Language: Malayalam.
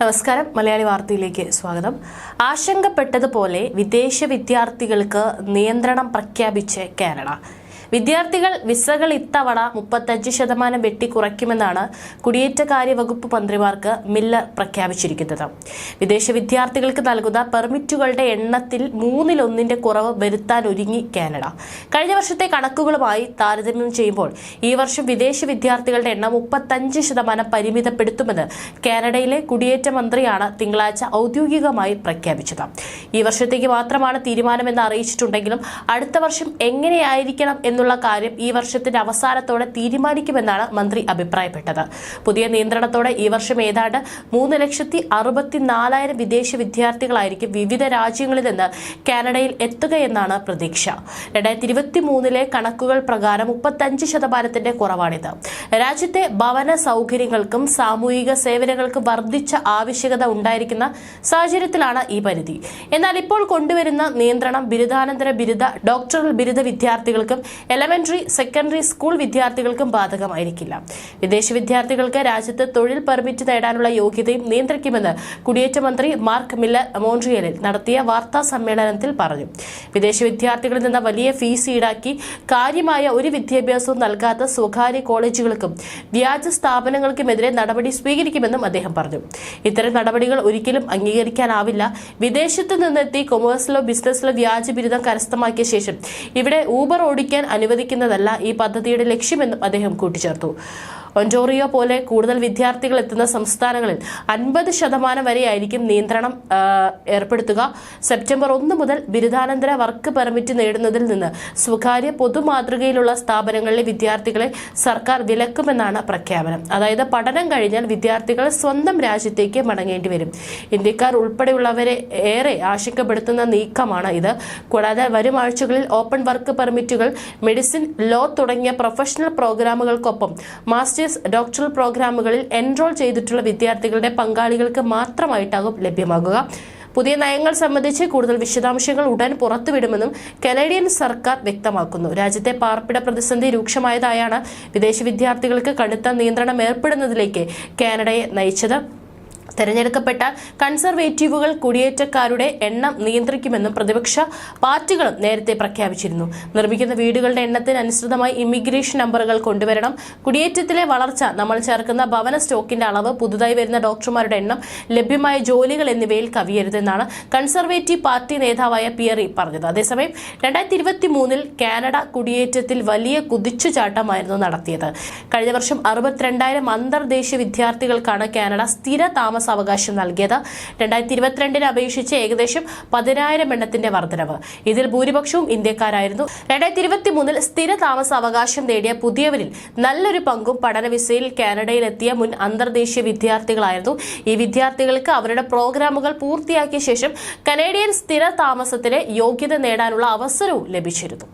നമസ്കാരം. മലയാളി വാർത്തയിലേക്ക് സ്വാഗതം. ആശങ്കപ്പെട്ടതുപോലെ വിദേശ വിദ്യാർത്ഥികൾക്ക് നിയന്ത്രണം പ്രഖ്യാപിച്ച് കാനഡ. വിദ്യാർത്ഥികൾ വിസകൾ ഇത്തവണ 35% വെട്ടിക്കുറയ്ക്കുമെന്നാണ് കുടിയേറ്റകാര്യ വകുപ്പ് മന്ത്രിമാർക്ക് മില്ലർ പ്രഖ്യാപിച്ചിരിക്കുന്നത്. വിദേശ വിദ്യാർത്ഥികൾക്ക് നൽകുന്ന പെർമിറ്റുകളുടെ എണ്ണത്തിൽ 1/3 കുറവ് വരുത്താൻ ഒരുങ്ങി കാനഡ. കഴിഞ്ഞ വർഷത്തെ കണക്കുകളുമായി താരതമ്യം ചെയ്യുമ്പോൾ ഈ വർഷം വിദേശ വിദ്യാർത്ഥികളുടെ എണ്ണം 35% പരിമിതപ്പെടുത്തുമെന്ന് കാനഡയിലെ കുടിയേറ്റ മന്ത്രിയാണ് തിങ്കളാഴ്ച ഔദ്യോഗികമായി പ്രഖ്യാപിച്ചത്. ഈ വർഷത്തേക്ക് മാത്രമാണ് തീരുമാനമെന്ന് അറിയിച്ചിട്ടുണ്ടെങ്കിലും അടുത്ത വർഷം എങ്ങനെയായിരിക്കണം എന്നുള്ള കാര്യം ഈ വർഷത്തിന്റെ അവസാനത്തോടെ തീരുമാനിക്കുമെന്നാണ് മന്ത്രി അഭിപ്രായപ്പെട്ടത്. പുതിയ നിയന്ത്രണത്തോടെ ഈ വർഷം ഏതാണ്ട് 3,64,000 വിദേശ വിദ്യാർത്ഥികളായിരിക്കും വിവിധ രാജ്യങ്ങളിൽ നിന്ന് കാനഡയിൽ എത്തുകയെന്നാണ് പ്രതീക്ഷ. 2023 കണക്കുകൾ പ്രകാരം 35% കുറവാണിത്. രാജ്യത്തെ ഭവന സൗകര്യങ്ങൾക്കും സാമൂഹിക സേവനങ്ങൾക്കും വർദ്ധിച്ച ആവശ്യകത ഉണ്ടായിരിക്കുന്ന സാഹചര്യത്തിലാണ് ഈ പരിധി. എന്നാൽ ഇപ്പോൾ കൊണ്ടുവരുന്ന നിയന്ത്രണം ബിരുദാനന്തര ബിരുദ, ഡോക്ടറൽ ബിരുദ വിദ്യാർത്ഥികൾക്കും എലമെന്ററി, സെക്കൻഡറി സ്കൂൾ വിദ്യാർത്ഥികൾക്കും ബാധകമായിരിക്കില്ല. വിദേശ വിദ്യാർത്ഥികൾക്ക് രാജ്യത്ത് തൊഴിൽ പെർമിറ്റ് നേടാനുള്ള യോഗ്യതയും നിയന്ത്രിക്കുമെന്ന് കുടിയേറ്റ മന്ത്രി മാർക്ക് മില്ലർ മോൺട്രിയലിൽ നടത്തിയ വാർത്താ സമ്മേളനത്തിൽ പറഞ്ഞു. വിദേശ വിദ്യാർത്ഥികളിൽ നിന്ന് വലിയ ഫീസ് ഈടാക്കി കാര്യമായ ഒരു വിദ്യാഭ്യാസവും നൽകാത്ത സ്വകാര്യ കോളേജുകൾക്കും വ്യാജ സ്ഥാപനങ്ങൾക്കുമെതിരെ നടപടി സ്വീകരിക്കുമെന്നും അദ്ദേഹം പറഞ്ഞു. ഇത്തരം നടപടികൾ ഒരിക്കലും അംഗീകരിക്കാനാവില്ല. വിദേശത്ത് നിന്നെത്തി കൊമേഴ്സിലോ ബിസിനസ്സിലോ വ്യാജ ബിരുദം കരസ്ഥമാക്കിയ ശേഷം ഇവിടെ ഊബർ ഓടിക്കാൻ അനുവദിക്കുന്നതല്ല ഈ പദ്ധതിയുടെ ലക്ഷ്യമെന്നും അദ്ദേഹം കൂട്ടിച്ചേർത്തു. ഒന്റോറിയോ പോലെ കൂടുതൽ വിദ്യാർത്ഥികൾ എത്തുന്ന സംസ്ഥാനങ്ങളിൽ 50% വരെയായിരിക്കും നിയന്ത്രണം ഏർപ്പെടുത്തുക. സെപ്റ്റംബർ 1 മുതൽ ബിരുദാനന്തര വർക്ക് പെർമിറ്റ് നേടുന്നതിൽ നിന്ന് സ്വകാര്യ പൊതുമാതൃകയിലുള്ള സ്ഥാപനങ്ങളിലെ വിദ്യാർത്ഥികളെ സർക്കാർ വിലക്കുമെന്നാണ് പ്രഖ്യാപനം. അതായത് പഠനം കഴിഞ്ഞാൽ വിദ്യാർത്ഥികൾ സ്വന്തം രാജ്യത്തേക്ക് മടങ്ങേണ്ടി വരും. ഇന്ത്യക്കാർ ഉൾപ്പെടെയുള്ളവരെ ഏറെ ആശങ്കപ്പെടുത്തുന്ന നീക്കമാണ് ഇത്. കൂടാതെ വരും ആഴ്ചകളിൽ ഓപ്പൺ വർക്ക് പെർമിറ്റുകൾ മെഡിസിൻ, ലോ തുടങ്ങിയ പ്രൊഫഷണൽ പ്രോഗ്രാമുകൾക്കൊപ്പം മാസ്റ്റേഴ്സ്, ഡോക്ടറൽ പ്രോഗ്രാമുകളിൽ എൻറോൾ ചെയ്തിട്ടുള്ള വിദ്യാർത്ഥികളുടെ പങ്കാളികൾക്ക് മാത്രമായിട്ടാകും ലഭ്യമാകുക. പുതിയ നയങ്ങൾ സംബന്ധിച്ച് കൂടുതൽ വിശദാംശങ്ങൾ ഉടൻ പുറത്തുവിടുമെന്നും കനേഡിയൻ സർക്കാർ വ്യക്തമാക്കുന്നു. രാജ്യത്തെ പാർപ്പിട പ്രതിസന്ധി രൂക്ഷമായതായാണ് വിദേശ വിദ്യാർത്ഥികൾക്ക് കടുത്ത നിയന്ത്രണം ഏർപ്പെടുന്നതിലേക്ക് കാനഡയെ നയിച്ചത്. തെരഞ്ഞെടുക്കപ്പെട്ട കൺസർവേറ്റീവുകൾ കുടിയേറ്റക്കാരുടെ എണ്ണം നിയന്ത്രിക്കുമെന്നും പ്രതിപക്ഷ പാർട്ടികളും നേരത്തെ പ്രഖ്യാപിച്ചിരുന്നു. നിർമ്മിക്കുന്ന വീടുകളുടെ എണ്ണത്തിന് അനുസൃതമായി ഇമിഗ്രേഷൻ നമ്പറുകൾ കൊണ്ടുവരണം. കുടിയേറ്റത്തിലെ വളർച്ച, നമ്മൾ ചേർക്കുന്ന ഭവന സ്റ്റോക്കിന്റെ അളവ്, പുതുതായി വരുന്ന ഡോക്ടർമാരുടെ എണ്ണം, ലഭ്യമായ ജോലികൾ എന്നിവയിൽ കവിയരുതെന്നാണ് കൺസർവേറ്റീവ് പാർട്ടി നേതാവായ പിയറി പറഞ്ഞത്. അതേസമയം 2023 കാനഡ കുടിയേറ്റത്തിൽ വലിയ കുതിച്ചുചാട്ടമായിരുന്നു നടത്തിയത്. കഴിഞ്ഞ വർഷം 62,000 അന്തർദേശീയ വിദ്യാർത്ഥികൾക്കാണ് കാനഡ സ്ഥിര അവകാശം നൽകിയത്. 2022 അപേക്ഷിച്ച് ഏകദേശം 10,000 എണ്ണത്തിന്റെ വർധനവ്. ഇതിൽ ഭൂരിപക്ഷവും ഇന്ത്യക്കാരായിരുന്നു. 2023 സ്ഥിര താമസ അവകാശം നേടിയ പുതിയവരിൽ നല്ലൊരു പങ്കും പഠന വിസയിൽ കാനഡയിലെത്തിയ മുൻ അന്തർദേശീയ വിദ്യാർത്ഥികളായിരുന്നു. ഈ വിദ്യാർത്ഥികൾക്ക് അവരുടെ പ്രോഗ്രാമുകൾ പൂർത്തിയാക്കിയ ശേഷം കനേഡിയൻ സ്ഥിര താമസത്തിന് യോഗ്യത നേടാനുള്ള അവസരവും ലഭിച്ചിരുന്നു.